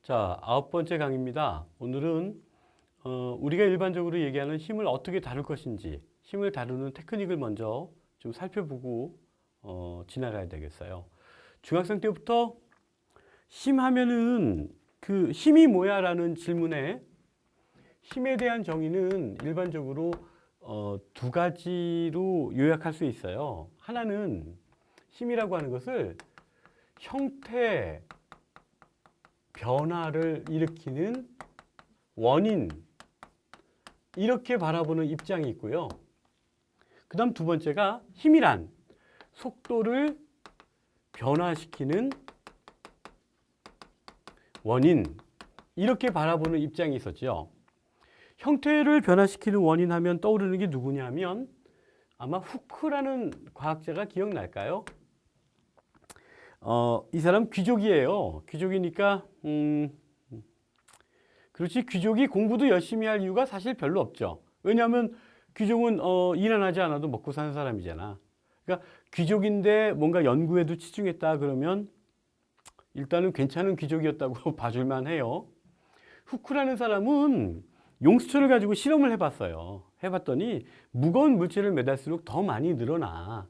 자, 9번째 강의입니다. 오늘은 우리가 일반적으로 얘기하는 힘을 어떻게 다룰 것인지, 힘을 다루는 테크닉을 먼저 좀 살펴보고 지나가야 되겠어요. 중학생 때부터 힘 하면은 그 힘이 뭐야라는 질문에 힘에 대한 정의는 일반적으로 두 가지로 요약할 수 있어요. 하나는 힘이라고 하는 것을 형태 변화를 일으키는 원인, 이렇게 바라보는 입장이 있고요. 그 다음 두 번째가 힘이란 속도를 변화시키는 원인, 이렇게 바라보는 입장이 있었죠. 형태를 변화시키는 원인 하면 떠오르는 게 누구냐면 아마 후크라는 과학자가 기억날까요? 이 사람 귀족이에요. 귀족이니까 그렇지, 귀족이 공부도 열심히 할 이유가 사실 별로 없죠. 왜냐하면 귀족은 일 안 하지 않아도 먹고 사는 사람이잖아. 그러니까 귀족인데 뭔가 연구에도 치중했다 그러면 일단은 괜찮은 귀족이었다고 봐줄만 해요. 후크라는 사람은 용수철을 가지고 실험을 해봤어요. 해봤더니 무거운 물체를 매달수록 더 많이 늘어나.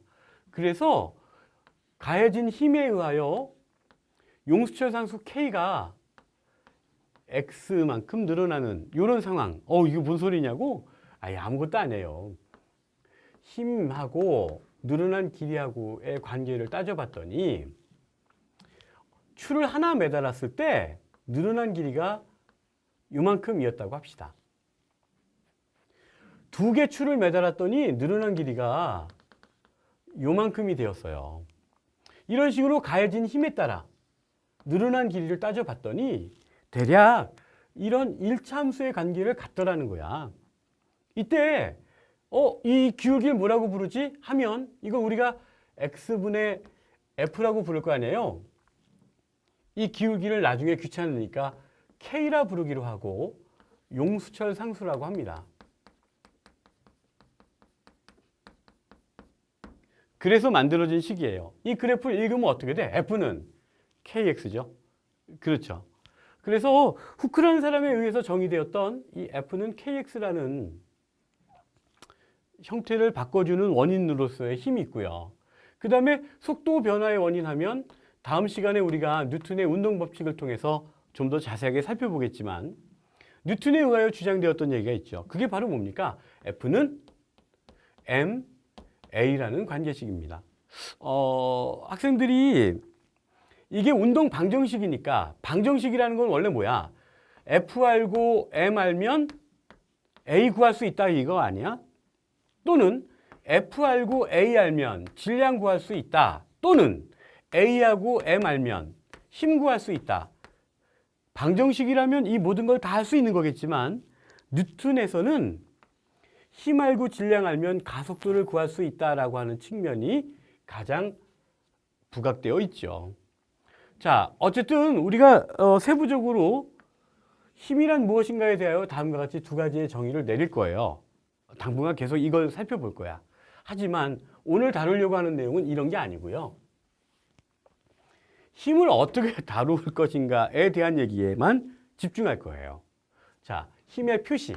그래서 가해진 힘에 의하여 용수철 상수 K가 X만큼 늘어나는 이런 상황. 이게 뭔 소리냐고? 아무것도 아니에요. 힘하고 늘어난 길이하고의 관계를 따져봤더니 줄을 하나 매달았을 때 늘어난 길이가 요만큼이었다고 합시다. 두 개 줄을 매달았더니 늘어난 길이가 요만큼이 되었어요. 이런 식으로 가해진 힘에 따라 늘어난 길이를 따져봤더니 대략 이런 일차함수의 관계를 갖더라는 거야. 이때 이 기울기를 뭐라고 부르지? 하면 이거 우리가 x분의 f라고 부를 거 아니에요. 이 기울기를 나중에 귀찮으니까 k라 부르기로 하고 용수철 상수라고 합니다. 그래서 만들어진 식이에요. 이 그래프를 읽으면 어떻게 돼? f는 kx죠. 그렇죠. 그래서 후크라는 사람에 의해서 정의되었던 이 f는 kx라는 형태를 바꿔주는 원인으로서의 힘이 있고요. 그 다음에 속도 변화의 원인 하면 다음 시간에 우리가 뉴턴의 운동 법칙을 통해서 좀 더 자세하게 살펴보겠지만 뉴턴에 의하여 주장되었던 얘기가 있죠. 그게 바로 뭡니까? f는 ma라는 관계식입니다. 학생들이 이게 운동 방정식이니까 방정식이라는 건 원래 뭐야? F 알고 M 알면 A 구할 수 있다 이거 아니야? 또는 F 알고 A 알면 질량 구할 수 있다. 또는 A하고 M 알면 힘 구할 수 있다. 방정식이라면 이 모든 걸 다 할 수 있는 거겠지만 뉴턴에서는 힘 알고 질량 알면 가속도를 구할 수 있다라고 하는 측면이 가장 부각되어 있죠. 자, 어쨌든 우리가 세부적으로 힘이란 무엇인가에 대하여 다음과 같이 두 가지의 정의를 내릴 거예요. 당분간 계속 이걸 살펴볼 거야. 하지만 오늘 다루려고 하는 내용은 이런 게 아니고요. 힘을 어떻게 다룰 것인가에 대한 얘기에만 집중할 거예요. 자, 힘의 표시.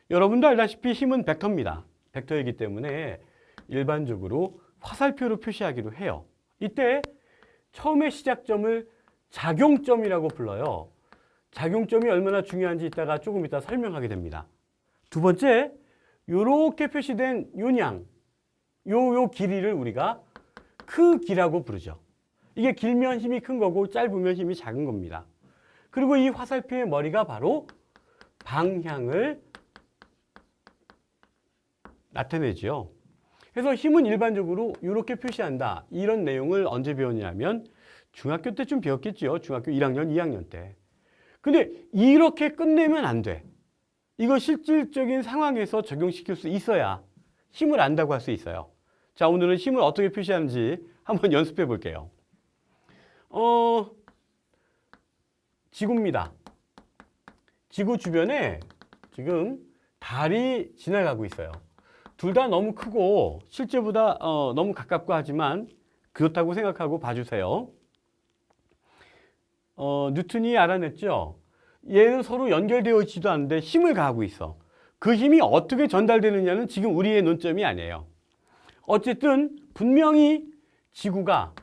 여러분도 알다시피 힘은 벡터입니다. 벡터이기 때문에 일반적으로 화살표로 표시하기로 해요. 이때 처음에 시작점을 작용점이라고 불러요. 작용점이 얼마나 중요한지 이따가 조금 이따 설명하게 됩니다. 두 번째, 이렇게 표시된 요냥, 요 길이를 우리가 크기라고 부르죠. 이게 길면 힘이 큰 거고 짧으면 힘이 작은 겁니다. 그리고 이 화살표의 머리가 바로 방향을 나타내죠. 그래서 힘은 일반적으로 이렇게 표시한다. 이런 내용을 언제 배웠냐면 중학교 때쯤 배웠겠죠. 중학교 1학년, 2학년 때. 근데 이렇게 끝내면 안 돼. 이거 실질적인 상황에서 적용시킬 수 있어야 힘을 안다고 할 수 있어요. 자, 오늘은 힘을 어떻게 표시하는지 한번 연습해 볼게요. 지구입니다. 지구 주변에 지금 달이 지나가고 있어요. 둘 다 너무 크고 실제보다 너무 가깝고 하지만 그렇다고 생각하고 봐주세요. 뉴턴이 알아냈죠. 얘는 서로 연결되어 있지도 않은데 힘을 가하고 있어. 그 힘이 어떻게 전달되느냐는 지금 우리의 논점이 아니에요. 어쨌든 분명히 지구가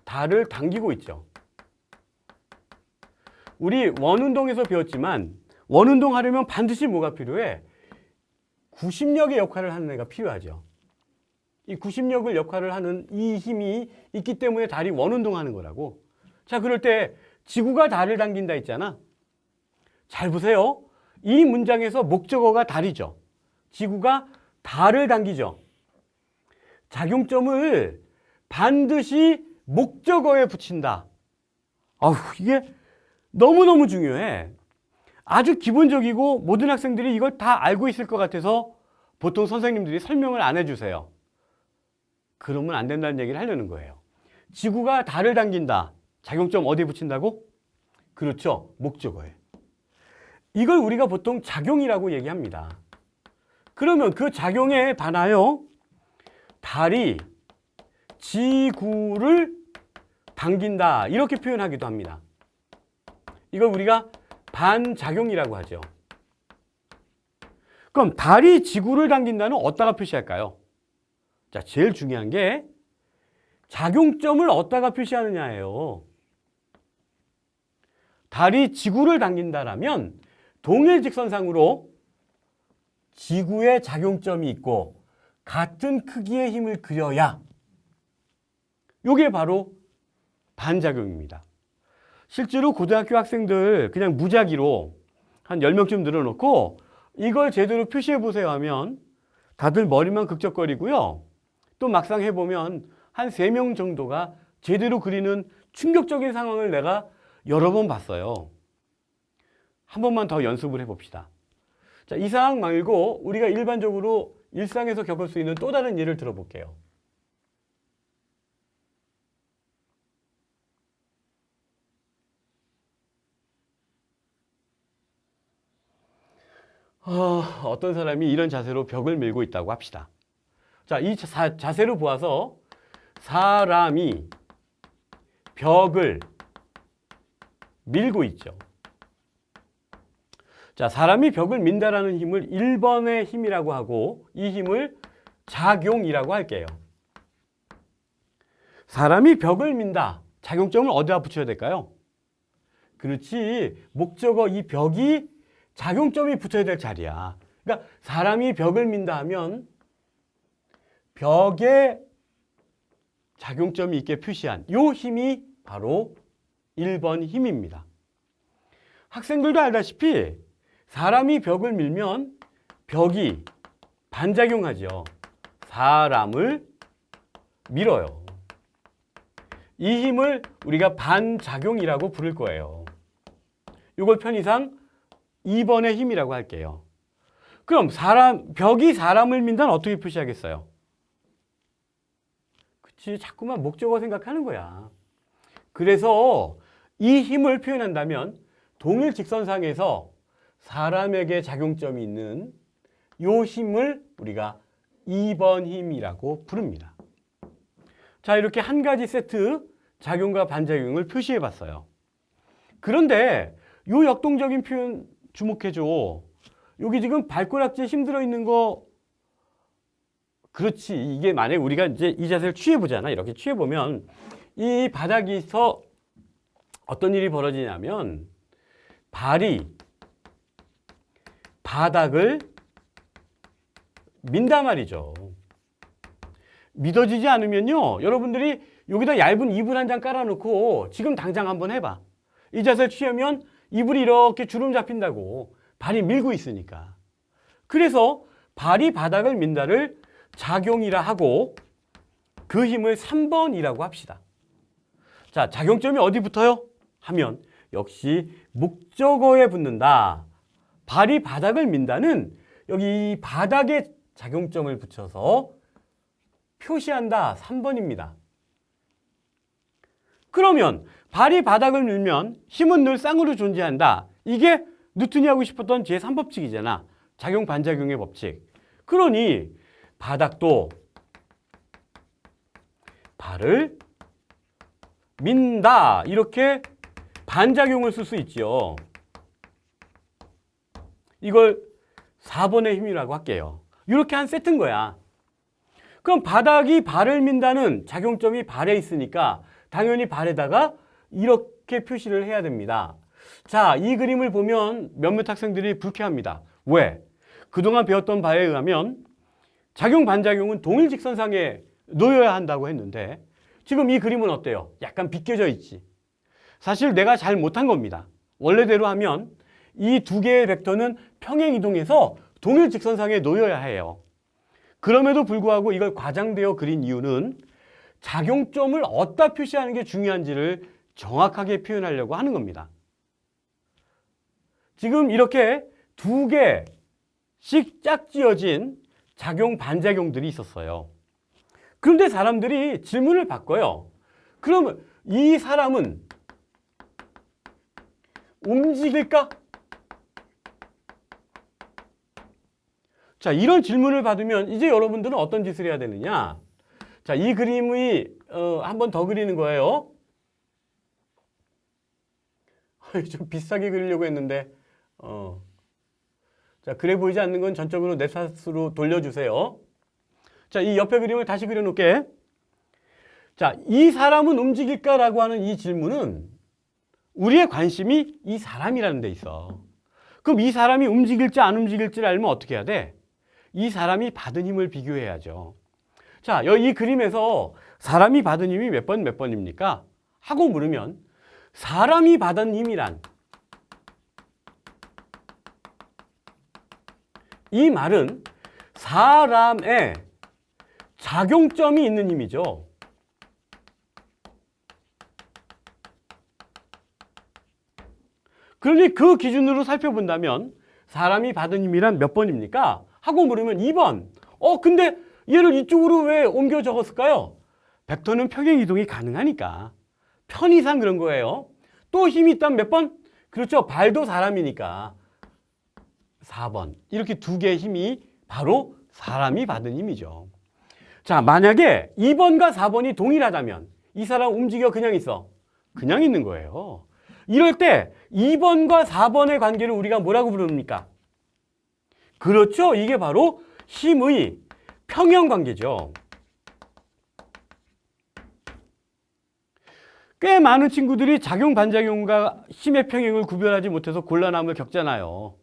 달을 당기고 있죠. 우리 원운동에서 배웠지만 원운동 하려면 반드시 뭐가 필요해? 구심력의 역할을 하는 애가 필요하죠. 이 구심력을 역할을 하는 이 힘이 있기 때문에 달이 원운동하는 거라고. 자, 그럴 때 지구가 달을 당긴다 했잖아. 잘 보세요. 이 문장에서 목적어가 달이죠. 지구가 달을 당기죠. 작용점을 반드시 목적어에 붙인다. 아우, 이게 너무너무 중요해. 아주 기본적이고 모든 학생들이 이걸 다 알고 있을 것 같아서 보통 선생님들이 설명을 안 해주세요. 그러면 안 된다는 얘기를 하려는 거예요. 지구가 달을 당긴다. 작용점 어디에 붙인다고? 그렇죠. 목적어에. 이걸 우리가 보통 작용이라고 얘기합니다. 그러면 그 작용에 반하여 달이 지구를 당긴다. 이렇게 표현하기도 합니다. 이걸 우리가 반작용이라고 하죠. 그럼 달이 지구를 당긴다는 어디다가 표시할까요? 자, 제일 중요한 게 작용점을 어디다가 표시하느냐예요. 달이 지구를 당긴다라면 동일직선상으로 지구에 작용점이 있고 같은 크기의 힘을 그려야 이게 바로 반작용입니다. 실제로 고등학교 학생들 그냥 무작위로 한 10명쯤 늘어놓고 이걸 제대로 표시해 보세요 하면 다들 머리만 극적거리고요. 또 막상 해보면 한 3명 정도가 제대로 그리는 충격적인 상황을 내가 여러 번 봤어요. 한 번만 더 연습을 해봅시다. 자, 이 상황 말고 우리가 일반적으로 일상에서 겪을 수 있는 또 다른 예를 들어볼게요. 어떤 사람이 이런 자세로 벽을 밀고 있다고 합시다. 자, 이 자세를 보아서 사람이 벽을 밀고 있죠. 자, 사람이 벽을 민다라는 힘을 1번의 힘이라고 하고 이 힘을 작용이라고 할게요. 사람이 벽을 민다. 작용점을 어디다 붙여야 될까요? 그렇지. 목적어 이 벽이 작용점이 붙어야 될 자리야. 그러니까 사람이 벽을 민다 하면 벽에 작용점이 있게 표시한 이 힘이 바로 1번 힘입니다. 학생들도 알다시피 사람이 벽을 밀면 벽이 반작용하죠. 사람을 밀어요. 이 힘을 우리가 반작용이라고 부를 거예요. 이걸 편의상 2번의 힘이라고 할게요. 그럼 벽이 사람을 민다는 어떻게 표시하겠어요? 그치, 자꾸만 목적어 생각하는 거야. 그래서 이 힘을 표현한다면 동일 직선상에서 사람에게 작용점이 있는 이 힘을 우리가 2번 힘이라고 부릅니다. 자, 이렇게 한 가지 세트 작용과 반작용을 표시해 봤어요. 그런데 이 역동적인 표현 주목해줘. 여기 지금 발가락질 힘들어 있는 거, 그렇지. 이게 만약에 우리가 이제 이 자세를 취해보잖아. 이렇게 취해보면 이 바닥에서 어떤 일이 벌어지냐면 발이 바닥을 민단 말이죠. 믿어지지 않으면요. 여러분들이 여기다 얇은 이불 한 장 깔아놓고 지금 당장 한번 해봐. 이 자세를 취하면 이불이 이렇게 주름 잡힌다고. 발이 밀고 있으니까. 그래서 발이 바닥을 민다를 작용이라 하고 그 힘을 3번이라고 합시다. 자, 작용점이 어디 붙어요? 하면 역시 목적어에 붙는다. 발이 바닥을 민다는 여기 바닥에 작용점을 붙여서 표시한다. 3번입니다. 그러면 발이 바닥을 밀면 힘은 늘 쌍으로 존재한다. 이게 뉴턴이 하고 싶었던 제3법칙이잖아. 작용 반작용의 법칙. 그러니 바닥도 발을 민다. 이렇게 반작용을 쓸 수 있죠. 이걸 4번의 힘이라고 할게요. 이렇게 한 세트인 거야. 그럼 바닥이 발을 민다는 작용점이 발에 있으니까 당연히 발에다가 이렇게 표시를 해야 됩니다. 자, 이 그림을 보면 몇몇 학생들이 불쾌합니다. 왜? 그동안 배웠던 바에 의하면 작용, 반작용은 동일 직선상에 놓여야 한다고 했는데 지금 이 그림은 어때요? 약간 비껴져 있지. 사실 내가 잘 못한 겁니다. 원래대로 하면 이 두 개의 벡터는 평행이동해서 동일 직선상에 놓여야 해요. 그럼에도 불구하고 이걸 과장되어 그린 이유는 작용점을 어디다 표시하는 게 중요한지를 정확하게 표현하려고 하는 겁니다. 지금 이렇게 두 개씩 짝지어진 작용, 반작용들이 있었어요. 그런데 사람들이 질문을 바꿔요. 그러면 이 사람은 움직일까? 자, 이런 질문을 받으면 이제 여러분들은 어떤 짓을 해야 되느냐? 자, 이 그림이 한 번 더 그리는 거예요. 좀 비슷하게 그리려고 했는데 자, 그래 보이지 않는 건 전적으로 내 탓으로 돌려주세요. 자, 이 옆에 그림을 다시 그려놓을게. 자, 이 사람은 움직일까라고 하는 이 질문은 우리의 관심이 이 사람이라는 데 있어. 그럼 이 사람이 움직일지 안 움직일지를 알면 어떻게 해야 돼? 이 사람이 받은 힘을 비교해야죠. 자, 이 그림에서 사람이 받은 힘이 몇 번입니까? 하고 물으면 사람이 받은 힘이란 이 말은 사람의 작용점이 있는 힘이죠. 그러니 그 기준으로 살펴본다면 사람이 받은 힘이란 몇 번입니까? 하고 물으면 2번. 근데 얘를 이쪽으로 왜 옮겨 적었을까요? 벡터는 평행 이동이 가능하니까. 편의상 그런 거예요. 또 힘이 있다면 몇 번? 그렇죠. 발도 사람이니까 4번. 이렇게 두 개의 힘이 바로 사람이 받은 힘이죠. 자, 만약에 2번과 4번이 동일하다면 이 사람 움직여 그냥 있어. 그냥 있는 거예요. 이럴 때 2번과 4번의 관계를 우리가 뭐라고 부릅니까? 그렇죠. 이게 바로 힘의 평형관계죠. 꽤 많은 친구들이 작용, 반작용과 힘의 평행을 구별하지 못해서 곤란함을 겪잖아요.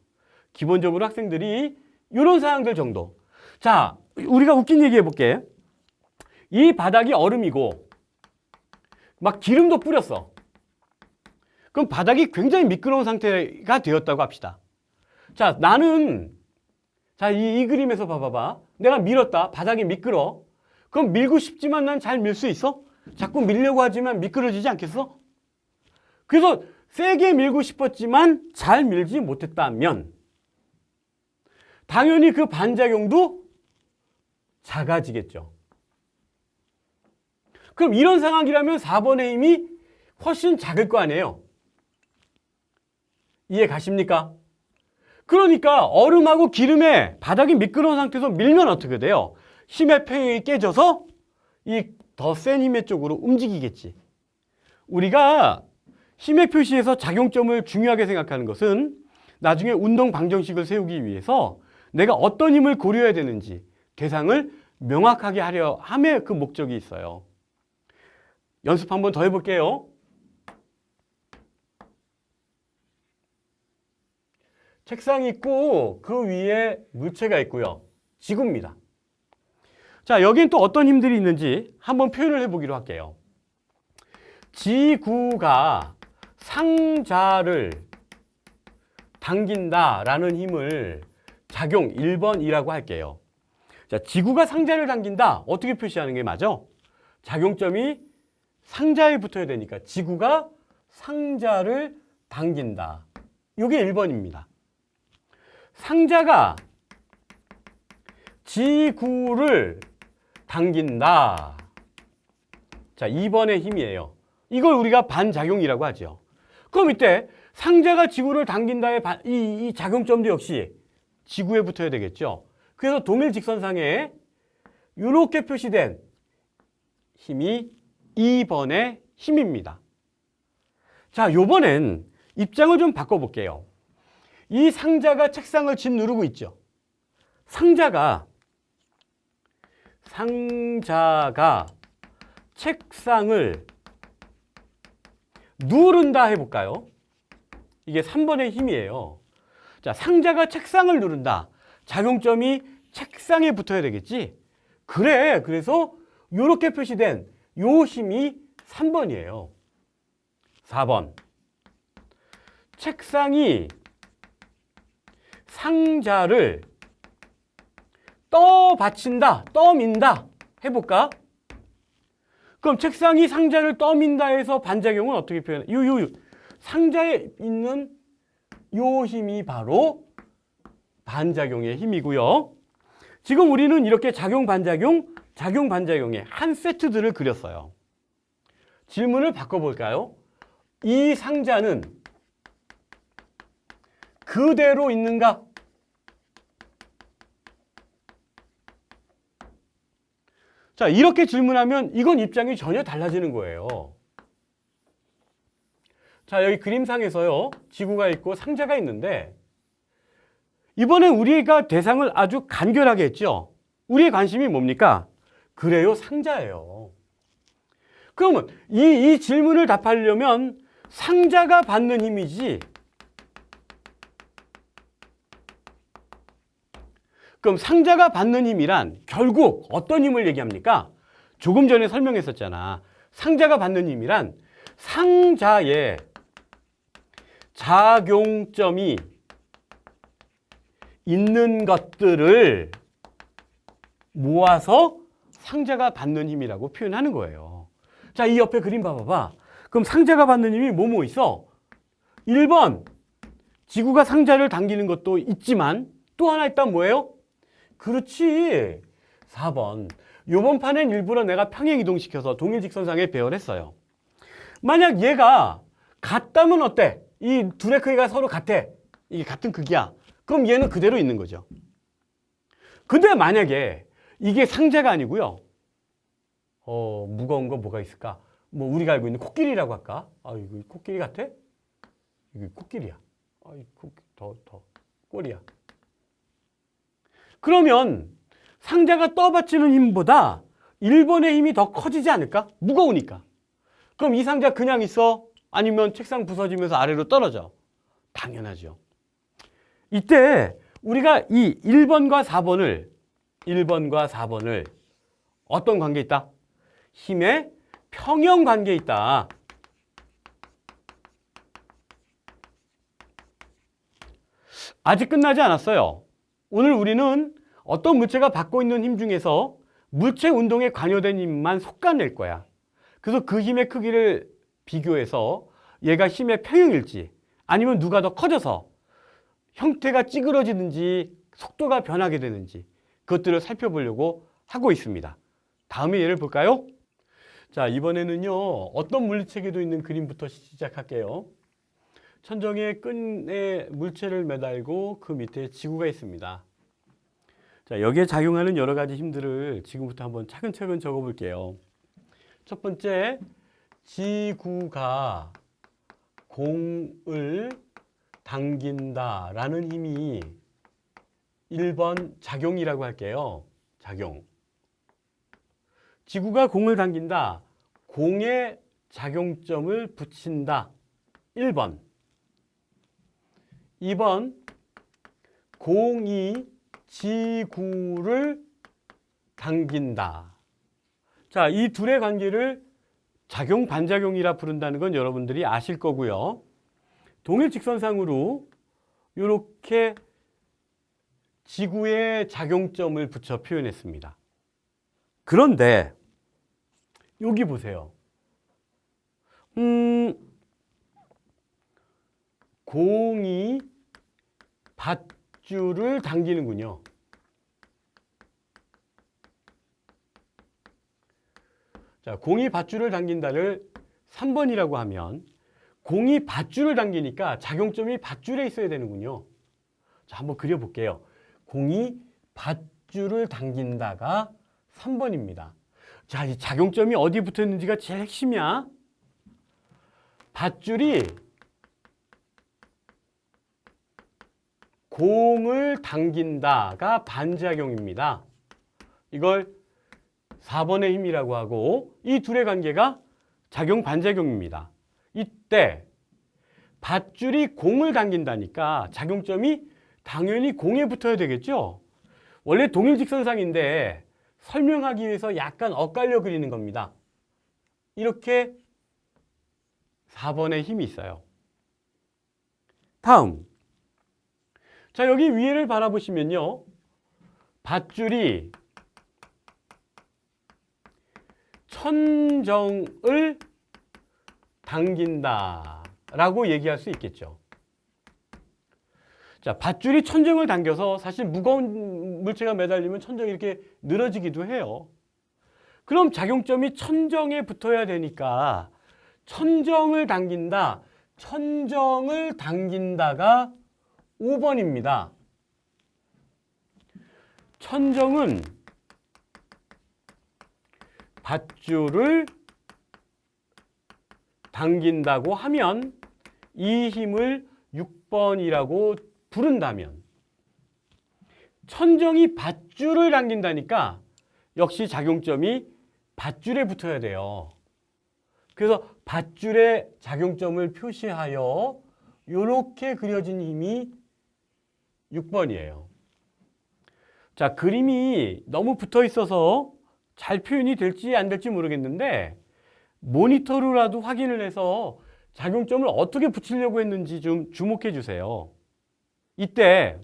기본적으로 학생들이 이런 사항들 정도. 자, 우리가 웃긴 얘기 해볼게. 이 바닥이 얼음이고 막 기름도 뿌렸어. 그럼 바닥이 굉장히 미끄러운 상태가 되었다고 합시다. 자, 나는 이 그림에서 봐봐. 내가 밀었다. 바닥이 미끄러. 그럼 밀고 싶지만 난 잘 밀 수 있어? 자꾸 밀려고 하지만 미끄러지지 않겠어? 그래서 세게 밀고 싶었지만 잘 밀지 못했다면 당연히 그 반작용도 작아지겠죠. 그럼 이런 상황이라면 4번의 힘이 훨씬 작을 거 아니에요? 이해 가십니까? 그러니까 얼음하고 기름에 바닥이 미끄러운 상태에서 밀면 어떻게 돼요? 힘의 평형이 깨져서 이 더 센 힘의 쪽으로 움직이겠지. 우리가 힘의 표시에서 작용점을 중요하게 생각하는 것은 나중에 운동 방정식을 세우기 위해서 내가 어떤 힘을 고려해야 되는지 대상을 명확하게 하려 함의 그 목적이 있어요. 연습 한번 더 해볼게요. 책상이 있고 그 위에 물체가 있고요. 지구입니다. 자, 여긴 또 어떤 힘들이 있는지 한번 표현을 해보기로 할게요. 지구가 상자를 당긴다라는 힘을 작용 1번이라고 할게요. 자, 지구가 상자를 당긴다. 어떻게 표시하는 게 맞아? 작용점이 상자에 붙어야 되니까 지구가 상자를 당긴다. 이게 1번입니다. 상자가 지구를 당긴다. 자, 2번의 힘이에요. 이걸 우리가 반작용이라고 하죠. 그럼 이때 상자가 지구를 당긴다의 이 작용점도 역시 지구에 붙어야 되겠죠. 그래서 동일 직선상에 이렇게 표시된 힘이 2번의 힘입니다. 자, 요번엔 입장을 좀 바꿔볼게요. 이 상자가 책상을 짓누르고 있죠. 상자가 책상을 누른다 해볼까요? 이게 3번의 힘이에요. 자, 상자가 책상을 누른다. 작용점이 책상에 붙어야 되겠지? 그래. 그래서 이렇게 표시된 요 힘이 3번이에요. 4번. 책상이 상자를 떠받친다, 떠민다 해볼까? 그럼 책상이 상자를 떠민다 해서 반작용은 어떻게 표현해? 상자에 있는 요 힘이 바로 반작용의 힘이고요. 지금 우리는 이렇게 작용, 반작용의 한 세트들을 그렸어요. 질문을 바꿔볼까요? 이 상자는 그대로 있는가? 자, 이렇게 질문하면 이건 입장이 전혀 달라지는 거예요. 자, 여기 그림상에서요, 지구가 있고 상자가 있는데 이번엔 우리가 대상을 아주 간결하게 했죠. 우리의 관심이 뭡니까? 그래요, 상자예요. 그러면 이 질문을 답하려면 상자가 받는 힘이지, 그럼 상자가 받는 힘이란 결국 어떤 힘을 얘기합니까? 조금 전에 설명했었잖아. 상자가 받는 힘이란 상자의 작용점이 있는 것들을 모아서 상자가 받는 힘이라고 표현하는 거예요. 자, 이 옆에 그림 봐봐. 그럼 상자가 받는 힘이 뭐뭐 있어? 1번, 지구가 상자를 당기는 것도 있지만 또 하나 있단 뭐예요? 그렇지. 4번. 요번 판엔 일부러 내가 평행 이동시켜서 동일직선상에 배열했어요. 만약 얘가 같다면 어때? 이 둘의 크기가 서로 같아. 이게 같은 크기야. 그럼 얘는 그대로 있는 거죠. 근데 만약에 이게 상자가 아니고요. 무거운 거 뭐가 있을까? 뭐 우리가 알고 있는 코끼리라고 할까? 아, 이거 코끼리 같아? 이거 코끼리야. 아, 더 꼬리야. 그러면 상자가 떠받치는 힘보다 1번의 힘이 더 커지지 않을까? 무거우니까. 그럼 이 상자 그냥 있어? 아니면 책상 부서지면서 아래로 떨어져? 당연하죠. 이때 우리가 이 1번과 4번을 어떤 관계에 있다? 힘의 평형 관계에 있다. 아직 끝나지 않았어요. 오늘 우리는 어떤 물체가 받고 있는 힘 중에서 물체 운동에 관여된 힘만 솎아낼 거야. 그래서 그 힘의 크기를 비교해서 얘가 힘의 평형일지 아니면 누가 더 커져서 형태가 찌그러지는지 속도가 변하게 되는지 그것들을 살펴보려고 하고 있습니다. 다음에 예를 볼까요? 자, 이번에는요, 어떤 물체에도 있는 그림부터 시작할게요. 천정의 끈에 물체를 매달고 그 밑에 지구가 있습니다. 자, 여기에 작용하는 여러 가지 힘들을 지금부터 한번 차근차근 적어볼게요. 첫 번째, 지구가 공을 당긴다라는 힘이 1번 작용이라고 할게요. 작용. 지구가 공을 당긴다. 공에 작용점을 붙인다. 1번. 2번. 공이 지구를 당긴다. 자, 이 둘의 관계를 작용, 반작용이라 부른다는 건 여러분들이 아실 거고요. 동일직선상으로 이렇게 지구의 작용점을 붙여 표현했습니다. 그런데 여기 보세요. 공이 밧줄을 당기는군요. 자, 공이 밧줄을 당긴다를 3번이라고 하면 공이 밧줄을 당기니까 작용점이 밧줄에 있어야 되는군요. 자, 한번 그려볼게요. 공이 밧줄을 당긴다가 3번입니다. 자, 이 작용점이 어디 붙어 있는지가 제일 핵심이야. 밧줄이 공을 당긴다가 반작용입니다. 이걸 4번의 힘이라고 하고 이 둘의 관계가 작용 반작용입니다. 이때 밧줄이 공을 당긴다니까 작용점이 당연히 공에 붙어야 되겠죠. 원래 동일직선상인데 설명하기 위해서 약간 엇갈려 그리는 겁니다. 이렇게 4번의 힘이 있어요. 다음, 자, 여기 위에를 바라보시면요, 밧줄이 천정을 당긴다 라고 얘기할 수 있겠죠. 자, 밧줄이 천정을 당겨서 사실 무거운 물체가 매달리면 천정이 이렇게 늘어지기도 해요. 그럼 작용점이 천정에 붙어야 되니까 천정을 당긴다, 천정을 당긴다가 5번입니다. 천정은 밧줄을 당긴다고 하면 이 힘을 6번이라고 부른다면, 천정이 밧줄을 당긴다니까 역시 작용점이 밧줄에 붙어야 돼요. 그래서 밧줄의 작용점을 표시하여 이렇게 그려진 힘이 6번이에요. 자, 그림이 너무 붙어 있어서 잘 표현이 될지 안 될지 모르겠는데 모니터로라도 확인을 해서 작용점을 어떻게 붙이려고 했는지 좀 주목해 주세요. 이때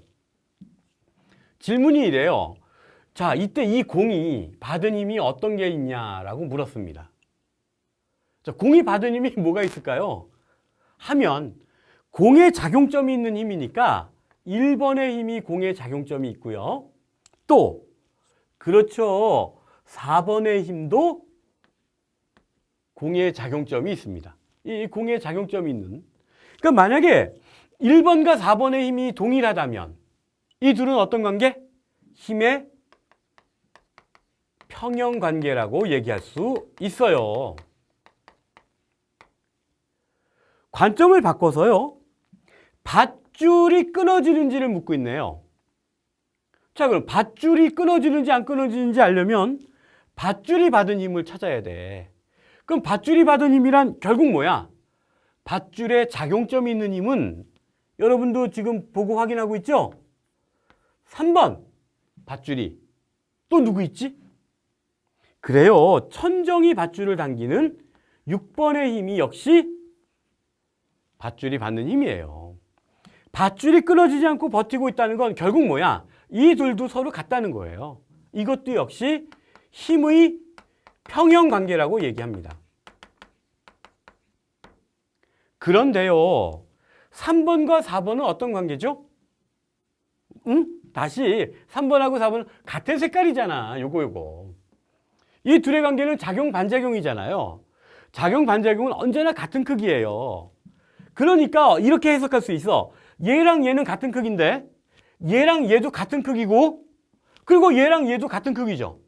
질문이 이래요. 자, 이때 이 공이 받은 힘이 어떤 게 있냐라고 물었습니다. 자, 공이 받은 힘이 뭐가 있을까요? 하면 공에 작용점이 있는 힘이니까 1번의 힘이 공에 작용점이 있고요. 또 그렇죠, 4번의 힘도 공에 작용점이 있습니다. 이 공에 작용점이 있는, 그러니까 만약에 1번과 4번의 힘이 동일하다면 이 둘은 어떤 관계? 힘의 평형관계라고 얘기할 수 있어요. 관점을 바꿔서요, 밧줄이 끊어지는지를 묻고 있네요. 자, 그럼 밧줄이 끊어지는지 안 끊어지는지 알려면 밧줄이 받은 힘을 찾아야 돼. 그럼 밧줄이 받은 힘이란 결국 뭐야? 밧줄에 작용점이 있는 힘은 여러분도 지금 보고 확인하고 있죠? 3번 밧줄이. 또 누구 있지? 그래요, 천정이 밧줄을 당기는 6번의 힘이 역시 밧줄이 받는 힘이에요. 밧줄이 끊어지지 않고 버티고 있다는 건 결국 뭐야? 이 둘도 서로 같다는 거예요. 이것도 역시 힘의 평형관계라고 얘기합니다. 그런데요, 3번과 4번은 어떤 관계죠? 다시 3번하고 4번은 같은 색깔이잖아. 요거. 이 둘의 관계는 작용 반작용이잖아요. 작용 반작용은 언제나 같은 크기예요. 그러니까 이렇게 해석할 수 있어. 얘랑 얘는 같은 크기인데 얘랑 얘도 같은 크기고 그리고 얘랑 얘도 같은 크기죠.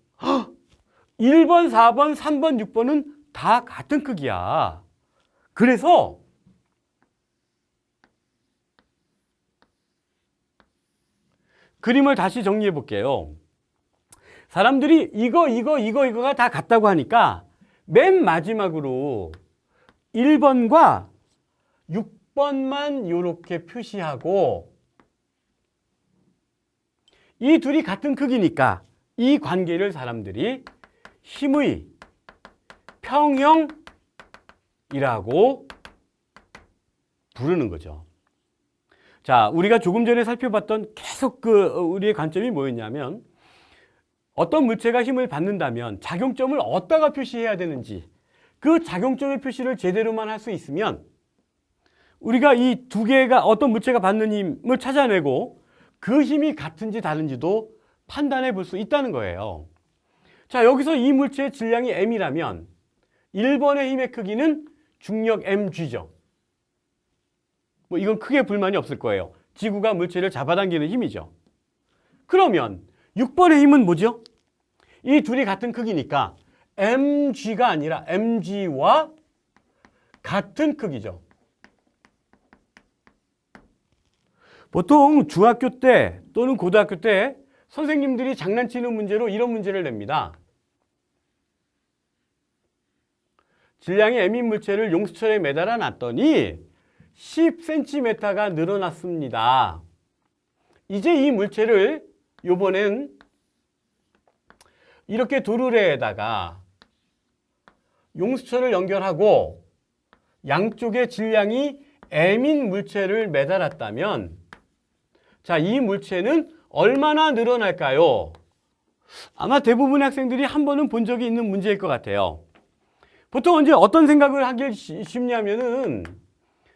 1번, 4번, 3번, 6번은 다 같은 크기야. 그래서 그림을 다시 정리해 볼게요. 사람들이 이거가 다 같다고 하니까 맨 마지막으로 1번과 6번만 이렇게 표시하고, 이 둘이 같은 크기니까 이 관계를 사람들이 힘의 평형이라고 부르는 거죠. 자, 우리가 조금 전에 살펴봤던 계속 우리의 관점이 뭐였냐면, 어떤 물체가 힘을 받는다면 작용점을 어디다가 표시해야 되는지, 그 작용점의 표시를 제대로만 할 수 있으면 우리가 이 두 개가 어떤 물체가 받는 힘을 찾아내고 그 힘이 같은지 다른지도 판단해 볼 수 있다는 거예요. 자, 여기서 이 물체의 질량이 m이라면 1번의 힘의 크기는 중력 mg죠. 뭐 이건 크게 불만이 없을 거예요. 지구가 물체를 잡아당기는 힘이죠. 그러면 6번의 힘은 뭐죠? 이 둘이 같은 크기니까 mg가 아니라 mg와 같은 크기죠. 보통 중학교 때 또는 고등학교 때 선생님들이 장난치는 문제로 이런 문제를 냅니다. 질량이 m인 물체를 용수철에 매달아 놨더니 10cm가 늘어났습니다. 이제 이 물체를 요번엔 이렇게 도르래에다가 용수철을 연결하고 양쪽에 질량이 m인 물체를 매달았다면 자, 이 물체는 얼마나 늘어날까요? 아마 대부분의 학생들이 한 번은 본 적이 있는 문제일 것 같아요. 보통 이제 어떤 생각을 하기 쉽냐면은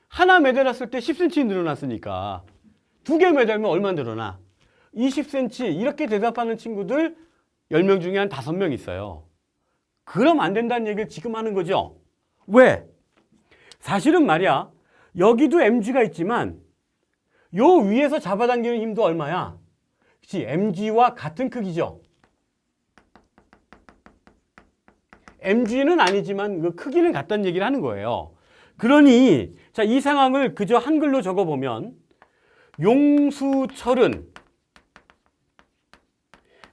하나 매달았을 때 10cm 늘어났으니까 두 개 매달면 얼마 늘어나? 20cm 이렇게 대답하는 친구들 10명 중에 한 5명 있어요. 그럼 안 된다는 얘기를 지금 하는 거죠. 왜? 사실은 말이야. 여기도 mg가 있지만 요 위에서 잡아당기는 힘도 얼마야? 그치? mg와 같은 크기죠. mg는 아니지만 그 크기는 같다는 얘기를 하는 거예요. 그러니 자, 이 상황을 그저 한글로 적어보면 용수철은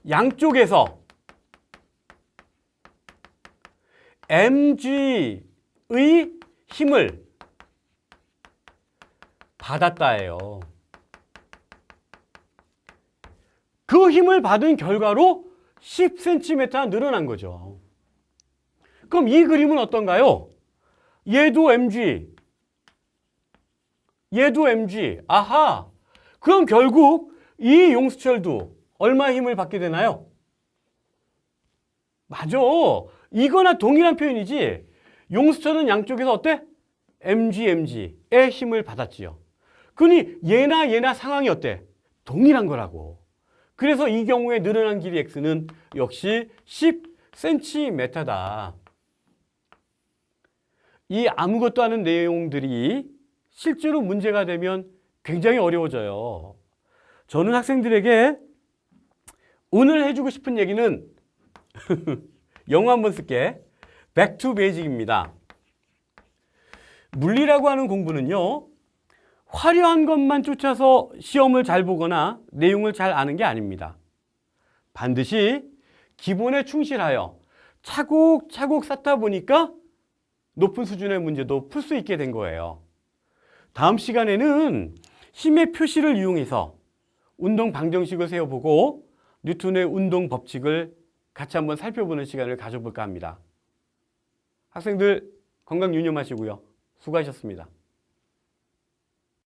양쪽에서 mg의 힘을 받았다예요. 그 힘을 받은 결과로 10cm 늘어난 거죠. 그럼 이 그림은 어떤가요? 얘도 mg, 얘도 mg. 아하! 그럼 결국 이 용수철도 얼마의 힘을 받게 되나요? 맞아. 이거나 동일한 표현이지. 용수철은 양쪽에서 어때? mg의 힘을 받았지요. 그러니 얘나 상황이 어때? 동일한 거라고. 그래서 이 경우에 늘어난 길이 x는 역시 10cm다. 이 아무것도 아닌 내용들이 실제로 문제가 되면 굉장히 어려워져요. 저는 학생들에게 오늘 해주고 싶은 얘기는 영어 한번 쓸게. Back to Basic입니다. 물리라고 하는 공부는요, 화려한 것만 쫓아서 시험을 잘 보거나 내용을 잘 아는 게 아닙니다. 반드시 기본에 충실하여 차곡차곡 쌓다 보니까 높은 수준의 문제도 풀 수 있게 된 거예요. 다음 시간에는 힘의 표시를 이용해서 운동 방정식을 세워보고 뉴턴의 운동 법칙을 같이 한번 살펴보는 시간을 가져볼까 합니다. 학생들 건강 유념하시고요. 수고하셨습니다.